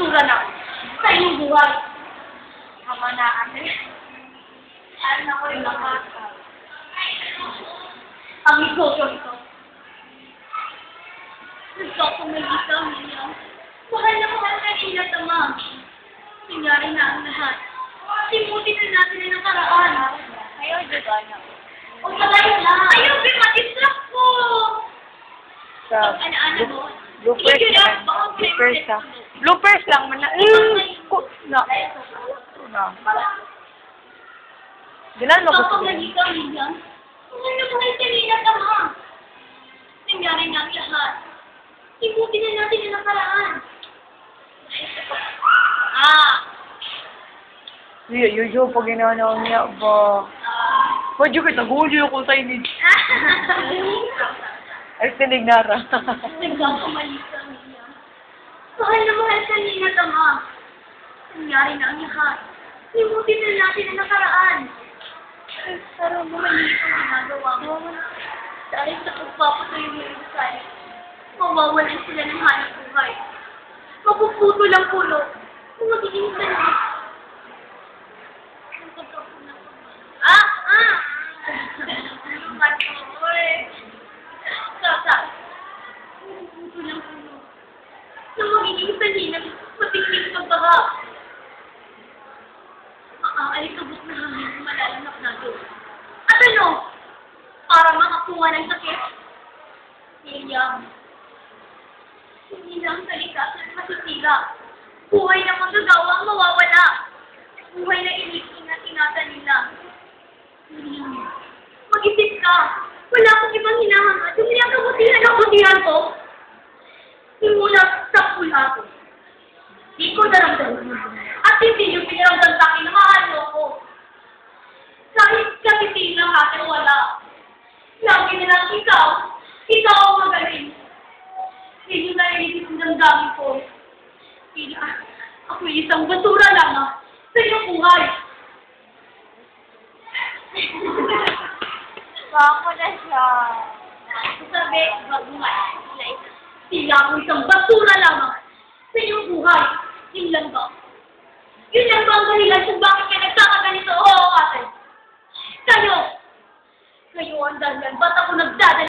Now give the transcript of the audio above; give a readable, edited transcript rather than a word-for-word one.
basura na sa inyong buhay. Tama na, ate. Ano ko yung lakas? Ang negosyo ito. Gusto ko may ikaw ninyo. Mahal na mahal ka nila, tama. Nangyari na ang lahat. Simutin na natin na nakaraan. Ayaw, diba na? O talaga na. Ayaw, ma-distract ko. Ano-ano mo? Bloopers lang. Bloopers lang. Bloopers lang. Ginan mo gusto ko. Ikaw ninyo. Mahal na mahal ka nila, tama. Nangyari na ang lahat. Simutin na natin na nakaraan. Yo, pag ginanaw niya ba? Pwede kita, guli ako sa inid. Ay, tinignara. Nagkakamali ka niya. Mahal na mahal ka nila, tama. Nangyari na ang lahat. Simutin na natin na nakaraan. Pero mali ang ginagawa mo. Dahil sa pagpapatuloy mo yung sa'yo, mawawalan sila ng hanap buhay. Mapuputo lang pulo. Kung magiging sanay. Sasa. Mapuputo lang pulo. Kung magiging sanay na matikling pagbaha. Alikabot na hangin malalanap na doon. At ano? Para makakuha ng sakit? William. Hindi lang salita sa masisira. Buhay na magagawa ang mawawala. Buhay na ingat-ingatan nila. William, mag-isip ka. Wala akong ibang hinahangad. Yung pinakabutihan ang butihan ko. Simula sa pula ko. Di ko naramdaman. At hindi yung pinaramdam sa akin na mahal mo ko. Kahit kapitin lang akin wala. Lagi na lang ikaw ang magaling. Hindi yung naiisip ang damdamin ko. Ako isang basura lang sa iyong buhay. Bako na siya. Sabi, baguhan. Sila ako isang basura lang sa iyong buhay. Yun lang ba? Yun lang ba ang kanila